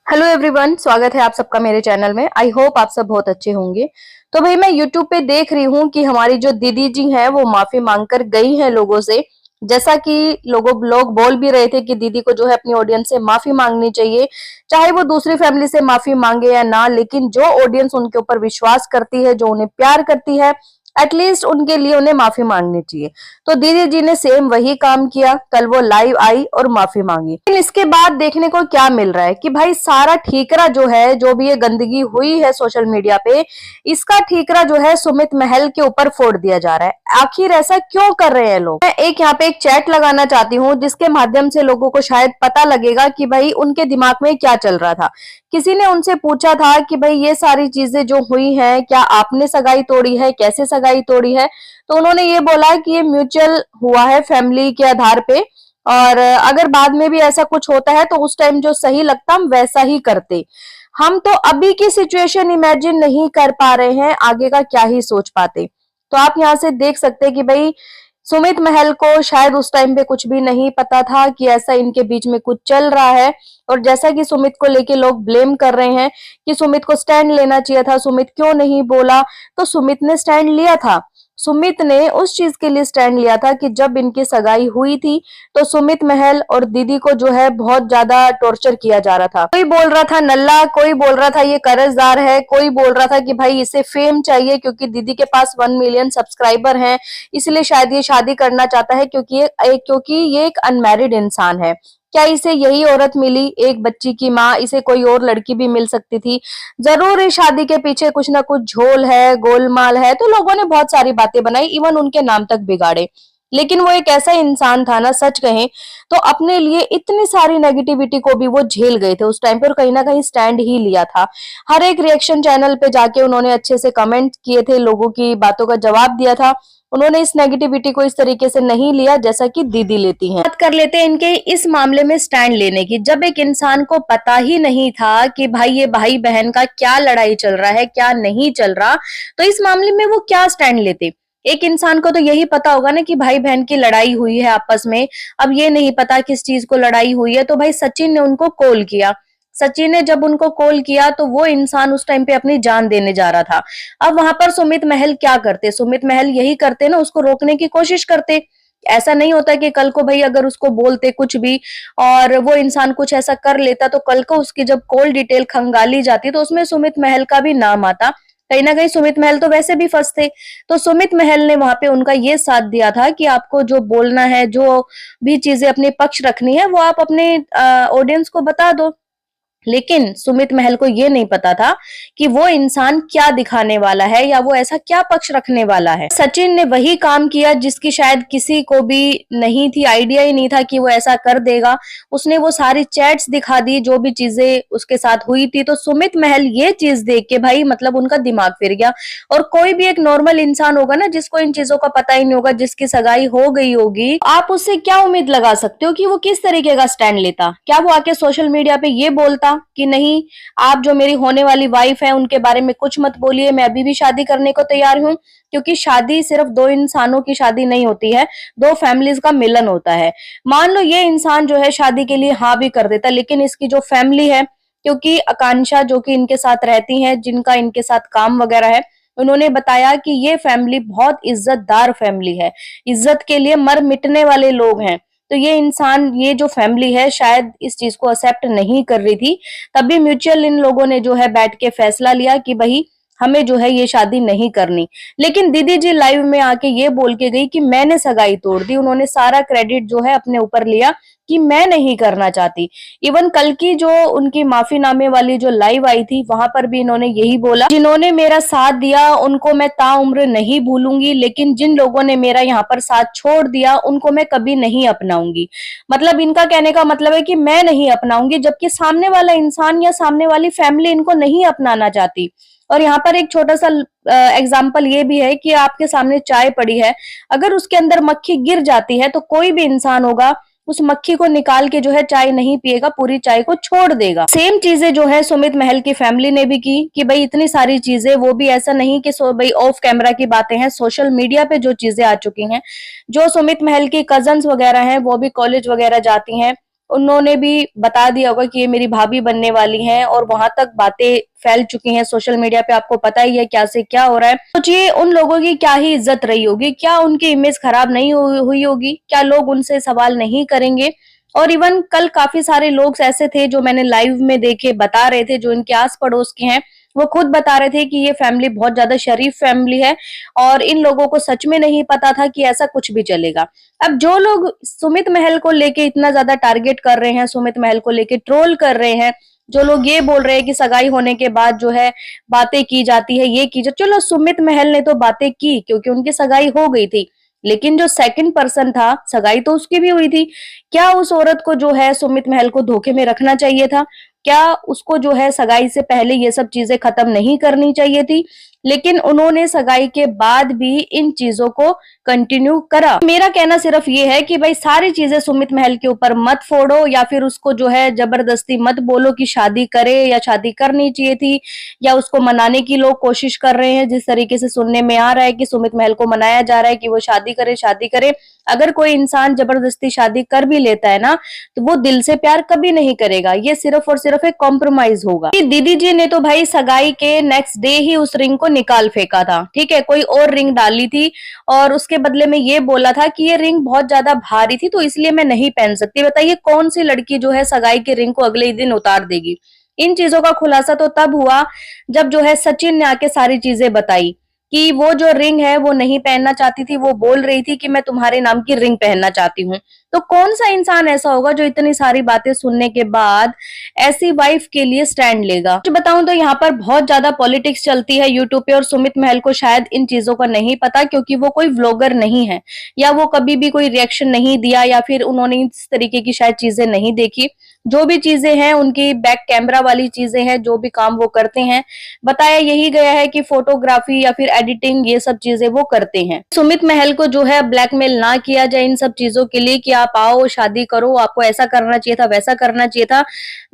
Hello everyone, स्वागत है आप सबका मेरे चैनल में। आई होप आप सब बहुत अच्छे होंगे। तो भाई मैं यूट्यूब पे देख रही हूँ कि हमारी जो दीदी जी हैं वो माफी मांगकर गई हैं लोगों से। जैसा कि लोग बोल भी रहे थे कि दीदी को जो है अपनी ऑडियंस से माफी मांगनी चाहिए, चाहे वो दूसरी फैमिली से माफी मांगे या ना, लेकिन जो ऑडियंस उनके ऊपर विश्वास करती है, जो उन्हें प्यार करती है, एटलीस्ट उनके लिए उन्हें माफी मांगनी चाहिए। तो दीदी जी ने सेम वही काम किया। कल वो लाइव आई और माफी मांगी। लेकिन इसके बाद देखने को क्या मिल रहा है कि भाई सारा ठीकरा जो है, जो भी ये गंदगी हुई है सोशल मीडिया पे, इसका ठीकरा जो है सुमित महल के ऊपर फोड़ दिया जा रहा है। आखिर ऐसा क्यों कर रहे हैं लोग? मैं यहाँ पे एक चैट लगाना चाहती हूँ जिसके माध्यम से लोगों को शायद पता लगेगा कि भाई उनके दिमाग में क्या चल रहा था। किसी ने उनसे पूछा था कि भाई ये सारी चीजें जो हुई हैं, क्या आपने सगाई तोड़ी है, कैसे सगाई तोड़ी है? तो उन्होंने ये बोला कि ये म्यूचुअल हुआ है फैमिली के आधार पे, और अगर बाद में भी ऐसा कुछ होता है तो उस टाइम जो सही लगता हम वैसा ही करते। हम तो अभी की सिचुएशन इमेजिन नहीं कर पा रहे हैं, आगे का क्या ही सोच पाते। तो आप यहाँ से देख सकते हैं कि भाई सुमित महल को शायद उस टाइम पे कुछ भी नहीं पता था कि ऐसा इनके बीच में कुछ चल रहा है। और जैसा कि सुमित को लेके लोग ब्लेम कर रहे हैं कि सुमित को स्टैंड लेना चाहिए था, सुमित क्यों नहीं बोला, तो सुमित ने स्टैंड लिया था। सुमित ने उस चीज के लिए स्टैंड लिया था कि जब इनकी सगाई हुई थी तो सुमित महल और दीदी को जो है बहुत ज्यादा टॉर्चर किया जा रहा था। कोई बोल रहा था नल्ला, कोई बोल रहा था ये कर्जदार है, कोई बोल रहा था कि भाई इसे फेम चाहिए क्योंकि दीदी के पास 1 मिलियन सब्सक्राइबर हैं, इसलिए शायद ये शादी करना चाहता है क्योंकि ये एक अनमैरिड इंसान है। क्या इसे यही औरत मिली, एक बच्ची की माँ, इसे कोई और लड़की भी मिल सकती थी? जरूर इस शादी के पीछे कुछ ना कुछ झोल है, गोलमाल है। तो लोगों ने बहुत सारी बातें बनाई, इवन उनके नाम तक बिगाड़े। लेकिन वो एक ऐसा इंसान था ना, सच कहें तो अपने लिए इतनी सारी नेगेटिविटी को भी वो झेल गए थे उस टाइम पे, और कहीं ना कहीं स्टैंड ही लिया था। हर एक रिएक्शन चैनल पे जाके उन्होंने अच्छे से कमेंट किए थे, लोगों की बातों का जवाब दिया था। उन्होंने इस नेगेटिविटी को इस तरीके से नहीं लिया जैसा कि दीदी लेती हैं। बात कर लेते हैं इनके इस मामले में स्टैंड लेने की। जब एक इंसान को पता ही नहीं था कि भाई ये भाई बहन का क्या लड़ाई चल रहा है, क्या नहीं चल रहा, तो इस मामले में वो क्या स्टैंड लेते? एक इंसान को तो यही पता होगा ना कि भाई बहन की लड़ाई हुई है आपस में। अब ये नहीं पता किस चीज को लड़ाई हुई है, तो भाई सचिन ने उनको कॉल किया। सचिन ने जब उनको कॉल किया तो वो इंसान उस टाइम पे अपनी जान देने जा रहा था। अब वहां पर सुमित महल क्या करते? सुमित महल यही करते ना, उसको रोकने की कोशिश करते। ऐसा नहीं होता कि कल को भाई अगर उसको बोलते कुछ भी और वो इंसान कुछ ऐसा कर लेता तो कल को उसकी जब कॉल डिटेल खंगाली जाती तो उसमें सुमित महल का भी नाम आता। कहीं ना कहीं सुमित महल तो वैसे भी फंसते। तो सुमित महल ने वहां पे उनका ये साथ दिया था कि आपको जो बोलना है, जो भी चीजें अपने पक्ष रखनी है, वो आप अपने ऑडियंस को बता दो। लेकिन सुमित महल को ये नहीं पता था कि वो इंसान क्या दिखाने वाला है या वो ऐसा क्या पक्ष रखने वाला है। सचिन ने वही काम किया जिसकी शायद किसी को भी नहीं थी, आइडिया ही नहीं था कि वो ऐसा कर देगा। उसने वो सारी चैट्स दिखा दी जो भी चीजें उसके साथ हुई थी। तो सुमित महल ये चीज देख के भाई मतलब उनका दिमाग फिर गया। और कोई भी एक नॉर्मल इंसान होगा ना, जिसको इन चीजों का पता ही नहीं होगा, जिसकी सगाई हो गई होगी, आप उससे क्या उम्मीद लगा सकते हो कि वो किस तरीके का स्टैंड लेता? क्या वो आके सोशल मीडिया पे ये बोलता कि नहीं, आप जो मेरी होने वाली वाइफ है उनके बारे में कुछ मत बोलिए, मैं अभी भी शादी करने को तैयार हूँ? क्योंकि शादी सिर्फ दो इंसानों की शादी नहीं होती है, दो फैमिलीज का मिलन होता है। मान लो ये इंसान जो है शादी के लिए हाँ भी कर देता, लेकिन इसकी जो फैमिली है, क्योंकि आकांक्षा जो कि इनके साथ रहती हैं, जिनका इनके साथ काम वगैरह है, उन्होंने बताया कि ये फैमिली बहुत इज्जतदार फैमिली है, इज्जत के लिए मर मिटने वाले लोग हैं। तो ये इंसान, ये जो फैमिली है, शायद इस चीज को एक्सेप्ट नहीं कर रही थी। तभी म्यूचुअल इन लोगों ने जो है बैठ के फैसला लिया कि भाई हमें जो है ये शादी नहीं करनी। लेकिन दीदी जी लाइव में आके ये बोल के गई कि मैंने सगाई तोड़ दी। उन्होंने सारा क्रेडिट जो है अपने ऊपर लिया कि मैं नहीं करना चाहती। इवन कल की जो उनकी माफीनामे वाली जो लाइव आई थी, वहां पर भी इन्होंने यही बोला, जिन्होंने मेरा साथ दिया उनको मैं ताउम्र नहीं भूलूंगी, लेकिन जिन लोगों ने मेरा यहाँ पर साथ छोड़ दिया उनको मैं कभी नहीं अपनाऊंगी। मतलब इनका कहने का मतलब है कि मैं नहीं अपनाऊंगी, जबकि सामने वाला इंसान या सामने वाली फैमिली इनको नहीं अपनाना चाहती। और यहाँ पर एक छोटा सा एग्जाम्पल ये भी है कि आपके सामने चाय पड़ी है, अगर उसके अंदर मक्खी गिर जाती है तो कोई भी इंसान होगा उस मक्खी को निकाल के जो है चाय नहीं पिएगा, पूरी चाय को छोड़ देगा। सेम चीजें जो है सुमित महल की फैमिली ने भी की कि भाई इतनी सारी चीजें, वो भी ऐसा नहीं कि भाई ऑफ कैमरा की बातें हैं, सोशल मीडिया पे जो चीजें आ चुकी हैं। जो सुमित महल की कजन्स वगैरह हैं वो भी कॉलेज वगैरह जाती हैं, उन्होंने भी बता दिया होगा कि ये मेरी भाभी बनने वाली हैं, और वहां तक बातें फैल चुकी हैं सोशल मीडिया पे, आपको पता ही है क्या से क्या हो रहा है। सोचिए उन लोगों की क्या ही इज्जत रही होगी, क्या उनकी इमेज खराब नहीं हुई होगी, क्या लोग उनसे सवाल नहीं करेंगे। और इवन कल काफी सारे लोग ऐसे थे जो मैंने लाइव में देखे, बता रहे थे, जो इनके आस पड़ोस के हैं, वो खुद बता रहे थे कि ये फैमिली बहुत ज्यादा शरीफ फैमिली है, और इन लोगों को सच में नहीं पता था कि ऐसा कुछ भी चलेगा। अब जो लोग सुमित महल को लेके इतना ज्यादा टारगेट कर रहे हैं, सुमित महल को लेके ट्रोल कर रहे हैं, जो लोग ये बोल रहे हैं कि सगाई होने के बाद जो है बातें की जाती है, ये की जाती, चलो सुमित महल ने तो बातें की क्योंकि उनकी सगाई हो गई थी, लेकिन जो सेकंड पर्सन था, सगाई तो उसकी भी हुई थी। क्या उस औरत को जो है सुमित महल को धोखे में रखना चाहिए था? क्या उसको जो है सगाई से पहले ये सब चीजें खत्म नहीं करनी चाहिए थी? लेकिन उन्होंने सगाई के बाद भी इन चीजों को कंटिन्यू करा। मेरा कहना सिर्फ ये है कि भाई सारी चीजें सुमित महल के ऊपर मत फोड़ो, या फिर उसको जो है जबरदस्ती मत बोलो कि शादी करे या शादी करनी चाहिए थी, या उसको मनाने की लोग कोशिश कर रहे हैं। जिस तरीके से सुनने में आ रहा है कि सुमित महल को मनाया जा रहा है कि वो शादी करे, शादी करे। अगर कोई इंसान जबरदस्ती शादी कर भी लेता है ना, तो वो दिल से प्यार कभी नहीं करेगा, ये सिर्फ और सिर्फ एक कॉम्प्रोमाइज होगा। दीदी जी ने तो भाई सगाई के नेक्स्ट डे ही उस रिंग को निकाल फेंका था, ठीक है, कोई और रिंग डाली थी, और उसके बदले में ये बोला था कि ये रिंग बहुत ज्यादा भारी थी तो इसलिए मैं नहीं पहन सकती। बताइए कौन सी लड़की जो है सगाई के रिंग को अगले ही दिन उतार देगी? इन चीजों का खुलासा तो तब हुआ जब जो है सचिन ने आके सारी चीजें बताई कि वो जो रिंग है वो नहीं पहनना चाहती थी, वो बोल रही थी कि मैं तुम्हारे नाम की रिंग पहनना चाहती हूँ। तो कौन सा इंसान ऐसा होगा जो इतनी सारी बातें सुनने के बाद ऐसी वाइफ के लिए स्टैंड लेगा? तो बताऊं तो यहाँ पर बहुत ज्यादा पॉलिटिक्स चलती है यूट्यूब पे, और सुमित महल को शायद इन चीजों का नहीं पता, क्योंकि वो कोई व्लॉगर नहीं है, या वो कभी भी कोई रिएक्शन नहीं दिया, या फिर उन्होंने इस तरीके की शायद चीजें नहीं देखी। जो भी चीजें हैं उनकी बैक कैमरा वाली चीजें हैं, जो भी काम वो करते हैं, बताया यही गया है कि फोटोग्राफी या फिर एडिटिंग, ये सब चीजें वो करते हैं। सुमित महल को जो है ब्लैकमेल ना किया जाए इन सब चीजों के लिए कि आप आओ शादी करो, आपको ऐसा करना चाहिए था, वैसा करना चाहिए था।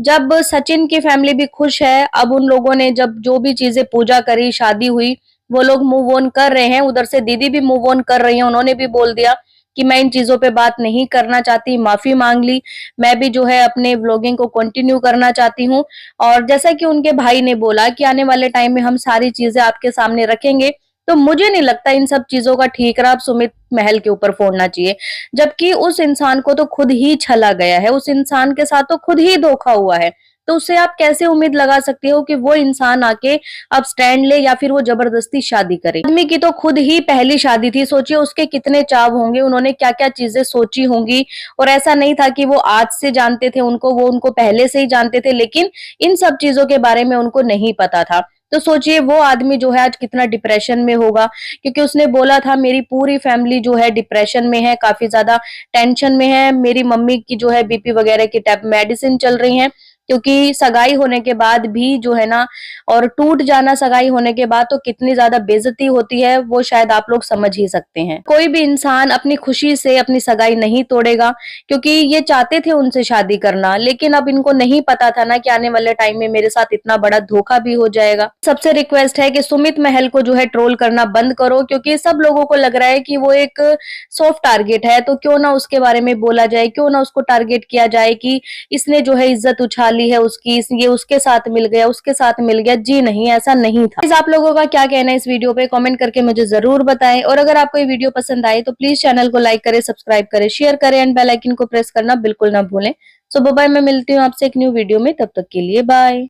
जब सचिन की फैमिली भी खुश है, अब उन लोगों ने जब जो भी चीजें पूजा करी, शादी हुई, वो लोग मूव ऑन कर रहे हैं, उधर से दीदी भी मूव ऑन कर रही है, उन्होंने भी बोल दिया कि मैं इन चीजों पे बात नहीं करना चाहती, माफी मांग ली, मैं भी जो है अपने व्लॉगिंग को कंटिन्यू करना चाहती हूँ। और जैसा कि उनके भाई ने बोला कि आने वाले टाइम में हम सारी चीजें आपके सामने रखेंगे, तो मुझे नहीं लगता इन सब चीजों का ठीकरा सुमित महल के ऊपर फोड़ना चाहिए, जबकि उस इंसान को तो खुद ही छला गया है, उस इंसान के साथ तो खुद ही धोखा हुआ है। तो उससे आप कैसे उम्मीद लगा सकते हो कि वो इंसान आके अब स्टैंड ले, या फिर वो जबरदस्ती शादी करे? आदमी की तो खुद ही पहली शादी थी, सोचिए उसके कितने चाव होंगे, उन्होंने क्या क्या चीजें सोची होंगी। और ऐसा नहीं था कि वो आज से जानते थे उनको, वो उनको पहले से ही जानते थे, लेकिन इन सब चीजों के बारे में उनको नहीं पता था। तो सोचिए वो आदमी जो है आज कितना डिप्रेशन में होगा, क्योंकि उसने बोला था मेरी पूरी फैमिली जो है डिप्रेशन में है, काफी ज्यादा टेंशन में है, मेरी मम्मी की जो है बीपी वगैरह की टैब मेडिसिन चल रही है, क्योंकि सगाई होने के बाद भी जो है ना, और टूट जाना सगाई होने के बाद तो कितनी ज्यादा बेइज्जती होती है, वो शायद आप लोग समझ ही सकते हैं। कोई भी इंसान अपनी खुशी से अपनी सगाई नहीं तोड़ेगा, क्योंकि ये चाहते थे उनसे शादी करना, लेकिन अब इनको नहीं पता था ना कि आने वाले टाइम में मेरे साथ इतना बड़ा धोखा भी हो जाएगा। सबसे रिक्वेस्ट है कि सुमित महल को जो है ट्रोल करना बंद करो, क्योंकि सब लोगों को लग रहा है कि वो एक सॉफ्ट टारगेट है, तो क्यों ना उसके बारे में बोला जाए, क्यों ना उसको टारगेट किया जाए कि इसने जो है इज्जत उछाली है उसकी, ये उसके साथ मिल गया, उसके साथ मिल गया। जी नहीं, ऐसा नहीं था। आप लोगों का क्या कहना है इस वीडियो पे, कमेंट करके मुझे जरूर बताएं। और अगर आपको ये वीडियो पसंद आए तो प्लीज चैनल को लाइक करें, सब्सक्राइब करें, शेयर करें, एंड बेल आइकन को प्रेस करना बिल्कुल ना भूलें। सो बाय, मैं मिलती हूँ आपसे एक न्यू वीडियो में, तब तक के लिए बाय।